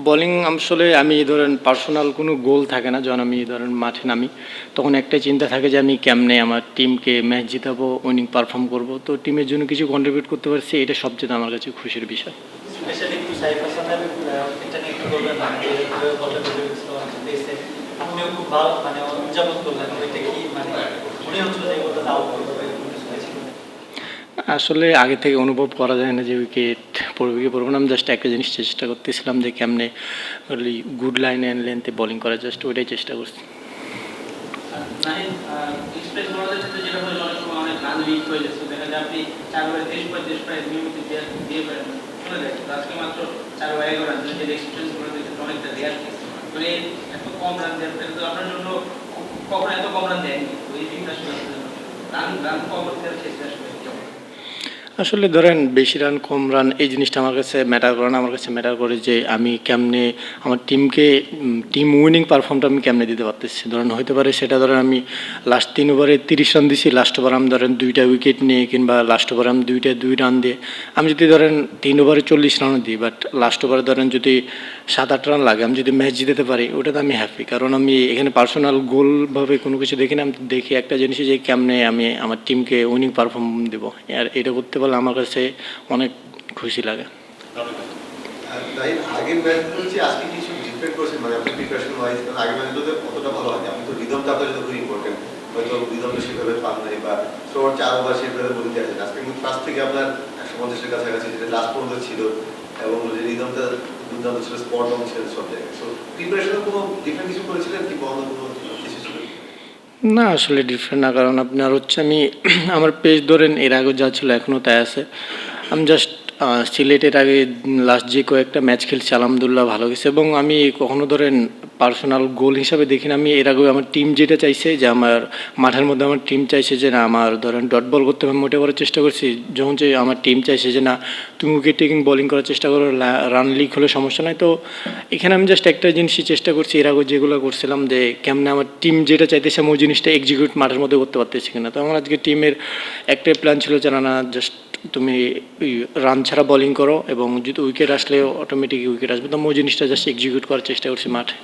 Bowling আসলে আমি ধরেন পার্সোনাল কোনো গোল থাকে না। যখন আমি ধরেন মাঠে নামি তখন একটাই চিন্তা থাকে যে আমি কেমনে আমার টিমকে ম্যাচ জিতাবো, উইনিং পারফর্ম করব। তো টিমের জন্য কিছু কন্ট্রিবিউট করতে পারছি, এটা সবচেয়ে আমার কাছে খুশির বিষয়। স্পেশালি একটু সাইফ হাসানের এটা নিয়ে একটু বলবেন না যে বলটা দিয়েছে আপনিও খুব ভালো মানে উদযাপন করলেন, ওইটা কি মানে মনে হচ্ছিল যে গোলটা আউট করবে এরকম কিছু হয়েছিল? আসলে আগে থেকে অনুভব করা যায় না যে উইকেট পড়বে কি পড়বে না। আমি জাস্ট একটা জিনিস চেষ্টা করতেছিলাম যে কেমনে গুড লাইন অ্যান্ড লেন্থে বোলিং করা, জাস্ট ওইটাই চেষ্টা করছি। নাহিদ, এক্সপ্রেস বোলারদের ক্ষেত্রে যেটা হয় অনেক সময় অনেক রান উইক হয়ে যাচ্ছে, দেখা যায় আপনি 4/30 প্রায় নিয়মিত দিয়ে পারেন চলে যায়, আজকে মাত্র 4/11 রান, যেটা এক্সপ্রেস বোলারদের ক্ষেত্রে অনেকটা রেয়ার কেস। তো এই এত কম রান দেওয়ার তো আপনার জন্য কখনো এত কম রান দেয়নি, তো এই দিকটা আসলে রান রান কম দেওয়ার ক্ষেত্রে আসলে কেমন? আসলে ধরেন বেশি রান কম রান এই জিনিসটা আমার কাছে ম্যাটার করে না। আমার কাছে ম্যাটার করে যে আমি কেমনে আমার টিমকে টিম উইনিং পারফর্মটা আমি কেমনে দিতে পারতেছি। ধরেন হতে পারে সেটা ধরেন আমি লাস্ট 3 ওভারে 30 রান দিছি, লাস্ট ওভার আমি ধরেন 2টা উইকেট নিয়ে, কিংবা লাস্ট ওভারে আমি 2 রান দিয়ে আমি যদি ধরেন 3 ওভারে 40 রানও দিই, বাট লাস্ট ওভারে ধরেন যদি 7-8 রান লাগে, আমি যদি ম্যাচ জিতাতে পারি ওটাতে আমি হ্যাপি। কারণ আমি এখানে পার্সোনাল গোলভাবে কোনো কিছু দেখি না, আমি দেখি একটা জিনিস যে কেমনে আমি আমার টিমকে উইনিং পারফর্ম দেবো। আর এটা করতে পারলে আমার কাছে অনেক খুশি লাগে। আগের ম্যাচগুলো হচ্ছে আজকে কিছু ডিফারেন্ট করেছেন, মানে আপনি প্রিপারেশন ওয়াইজ, কারণ আগের ম্যাচগুলোতে অতটা ভালো হয়নি। আপনি তো রিদমটা আপনার জন্য খুব ইম্পর্টেন্ট, হয়তো রিদমটা সেভাবে পান নাই বা থ্রোর 4 ওভার সেভাবে বলতে আছেন। আজকে কিন্তু ফার্স্ট থেকে আপনার 150-এর কাছাকাছি যেটা লাস্ট পর্যন্ত ছিল, এবং যে রিদমটা দুর্দান্ত ছিল, স্পট অন ছিল সব জায়গায়। সো প্রিপারেশনে কোনো ডিফারেন্ট কিছু করেছিলেন কি, বন্ধ কোনো কিছু ছিল? না, আসলে ডিফারেন্ট না, কারণ আপনার হচ্ছে আমি আমার পেজ ধরেন এর আগে যা ছিল এখনও তাই আছে। আমি জাস্ট সিলেটের আগে লাস্ট যে কয়েকটা ম্যাচ খেলছি আলহামদুলিল্লাহ ভালো গেছে, এবং আমি কখনো ধরেন পার্সোনাল গোল হিসাবে দেখি না। আমি এর আগেও আমার টিম যেটা চাইছে যে আমার মাঠের মধ্যে আমার টিম চাইছে যে না আমার ধরেন ডট বল করতে আমি মোটে করার চেষ্টা করছি। যখন যে আমার টিম চাইছে যে না তুমি উইকেট টেকিং বোলিং করার চেষ্টা করো, রান লিক হলে সমস্যা নয়। তো এখানে আমি জাস্ট একটা জিনিসই চেষ্টা করছি এর আগে যেগুলো করছিলাম, যে কেমনে আমার টিম যেটা চাইতেছে আমি ওই জিনিসটা এক্সিকিউট মাঠের মধ্যে করতে পারতেছি কিনা। তো আমার আজকে টিমের একটাই প্ল্যান ছিল যে না জাস্ট তুমি রান ছাড়া বোলিং করো, এবং যদি উইকেট আসলে অটোমেটিক উইকেট আসবে। তো আমি ওই জিনিসটা জাস্ট এক্সিকিউট করার চেষ্টা করছি মাঠে।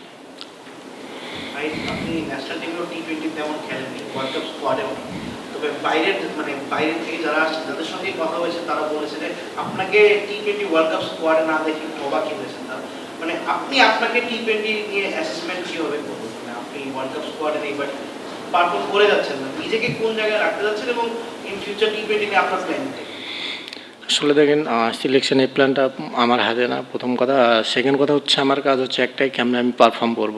আপনি ন্যাশনাল টিমেও টি-20 তেমন খেলেননি, ওয়ার্ল্ড কাপ স্কোয়াডেও নেই, তবে বাইরের মানে বাইরের থেকে যারা আসছে তাদের সঙ্গে কথা হয়েছে, তারা বলেছে যে আপনাকে টি-20 ওয়ার্ল্ড কাপ স্কোয়াডে না দেখে অবাকই হয়েছেন তারা। মানে আপনি আপনাকে টি-20 নিয়ে অ্যাসেসমেন্ট কীভাবে করবেন? মানে আপনি ওয়ার্ল্ড কাপ স্কোয়াডে নেই বাট পারফর্ম করে যাচ্ছেন না, নিজেকে কোন জায়গায় রাখতে যাচ্ছেন এবং ইন ফিউচার টি-20 নিয়ে আপনার প্ল্যান কি? আসলে দেখেন সিলেকশনের প্ল্যানটা আমার হাতে না, প্রথম কথা। সেকেন্ড কথা হচ্ছে আমার কাজ হচ্ছে একটাই, কেমন আমি পারফর্ম করব।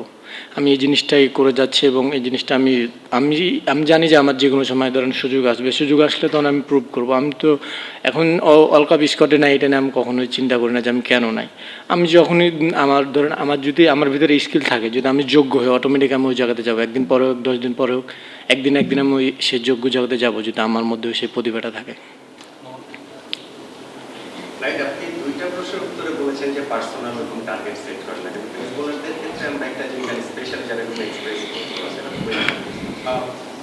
আমি এই জিনিসটাই করে যাচ্ছি, এবং এই জিনিসটা আমি আমি আমি জানি যে আমার যে কোনো সময় ধরেন সুযোগ আসবে, সুযোগ আসলে তখন আমি প্রুভ করব। আমি তো এখন ওয়ার্ল্ড কাপ স্কোয়াডে নাই এটা নিয়ে আমি কখনোই চিন্তা করি না যে আমি কেন নাই। আমি যখনই আমার ধরেন আমার যদি আমার ভিতরে স্কিল থাকে, যদি আমি যোগ্য হই, অটোমেটিক আমি ওই জায়গাতে যাবো। একদিন পরে হোক 10 দিন পরে হোক, একদিন আমি ওই সেই যোগ্য জায়গাতে যাবো, যদি আমার মধ্যে সেই প্রতিভাটা থাকে। রাইট, আপনি দুইটা প্রশ্নের উত্তরে বলেছেন যে পার্সোনাল এবং টার্গেট সেট করেন না, কিন্তু বোলারদের ক্ষেত্রে আমরা একটা জিনিস স্পেশাল যারা এগুলো এক্সপ্রেস করছেন,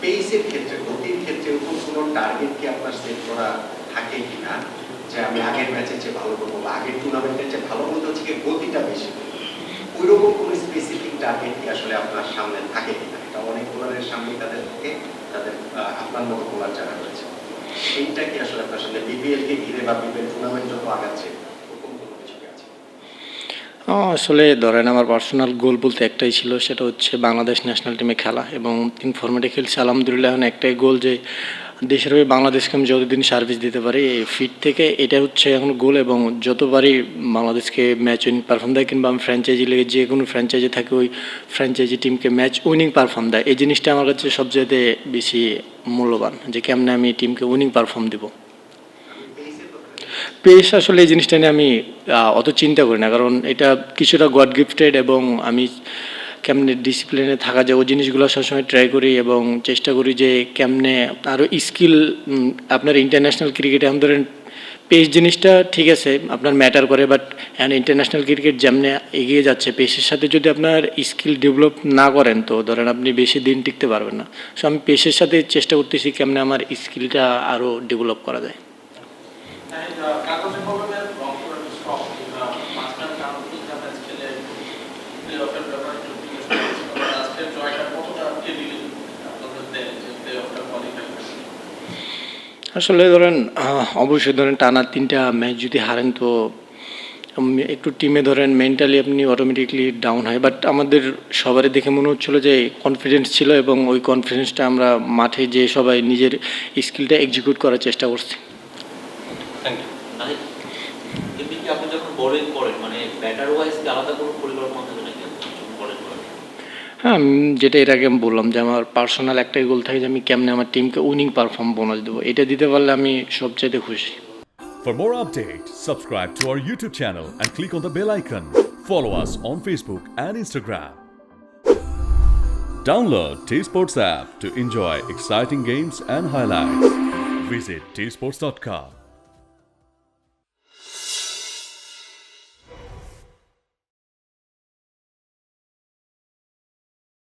পেসের ক্ষেত্রে গতির ক্ষেত্রে ওরকম কোনো টার্গেট কি আপনার সেট করা থাকে কিনা, যে আমি আগের ম্যাচের চেয়ে ভালো করবো বা আগের টুর্নামেন্টের চেয়ে ভালো বলতে হচ্ছে কি গতিটা বেশি করবো, ওই রকম কোনো স্পেসিফিক টার্গেট কি আসলে আপনার সামনে থাকে কিনা? এটা অনেক বোলারের সামনে তাদের থাকে, তাদের আপনার মতো বোলার যারা রয়েছে, সেইটা কি আসলে আপনার সামনে বিপিএল কে ঘিরে বা বিপিএল টুর্নামেন্ট যত আগাচ্ছে ওরকম কোনো কিছু কি আছে? আসলে ধরেন আমার পার্সোনাল গোল বলতে একটাই ছিল, সেটা হচ্ছে বাংলাদেশ ন্যাশনাল টিমে খেলা, এবং 3 ফরম্যাটে খেলছি আলহামদুলিল্লাহ। এখন একটাই গোল যে দেশের হয়ে বাংলাদেশকে আমি যতদিন সার্ভিস দিতে পারি এই ফিট থেকে, এটা হচ্ছে এখন গোল। এবং যতবারই বাংলাদেশকে ম্যাচ উইনিং পারফর্ম দেয়, কিংবা আমি ফ্র্যাঞ্চাইজি লেগে যে কোনো ফ্র্যাঞ্চাইজি থাকে ওই ফ্র্যাঞ্চাইজি টিমকে ম্যাচ উইনিং পারফর্ম দেয়, এই জিনিসটা আমার কাছে সবচেয়ে বেশি মূল্যবান, যে কেমনে আমি টিমকে উইনিং পারফর্ম দেবো। পেস আসলে এই জিনিসটা নিয়ে আমি অত চিন্তা করি না, কারণ এটা কিছুটা গড গিফটেড, এবং আমি কেমনে ডিসিপ্লিনে থাকা যায় ওই জিনিসগুলো সবসময় ট্রাই করি, এবং চেষ্টা করি যে কেমনে আরও স্কিল আপনার ইন্টারন্যাশনাল ক্রিকেটে এখন ধরেন পেস জিনিসটা ঠিক আছে আপনার ম্যাটার করে, বাট এখন ইন্টারন্যাশনাল ক্রিকেট যেমনে এগিয়ে যাচ্ছে, পেসের সাথে যদি আপনার স্কিল ডেভেলপ না করেন তো ধরেন আপনি বেশি দিন টিকতে পারবেন না। সো আমি পেসের সাথে চেষ্টা করতেছি কেমনে আমার স্কিলটা আরও ডেভেলপ করা যায়। কাগজে কলমের রংপুরের স্টক কিংবা মাঝখানে কারণ 3টা ম্যাচ খেলে প্লে অফের ব্যাপারে একটু জিজ্ঞেস করছি। আজকের জয়টা কতটা টেবিল আপনাদের দেয় যে প্লে অফটা কোয়ালিফাই করছে? আসলে ধরেন অবশ্যই ধরেন টানা 3টা ম্যাচ যদি হারেন তো একটু টিমে ধরেন মেন্টালি আপনি অটোমেটিকলি ডাউন হয়, বাট আমাদের সবারই দেখে মনে হচ্ছিল যে কনফিডেন্স ছিল এবং ওই কনফিডেন্সটা আমরা মাঠে যে সবাই নিজের স্কিলটা এক্সিকিউট করার চেষ্টা করছি। Thank you. নাহিদ, এমনি কি আপনি যখন বোলিং করেন মানে ব্যাটার ওয়াইজ কি আলাদা কোনো পরিকল্পনা থাকে নাকি যখন বোলিং করেন? হ্যাঁ, যেটা এর আগে আমি বললাম যে আমার পার্সোনাল একটাই গোল থাকে যে আমি কেমনে আমার টিমকে উইনিং পারফর্ম বোনাস দেবো, এটা দিতে পারলে আমি সবচাইতে খুশি। For more updates, subscribe to our YouTube channel and click on the bell icon. Follow us on Facebook and Instagram. Download T-Sports app to enjoy exciting games and highlights. Visit tsports.com.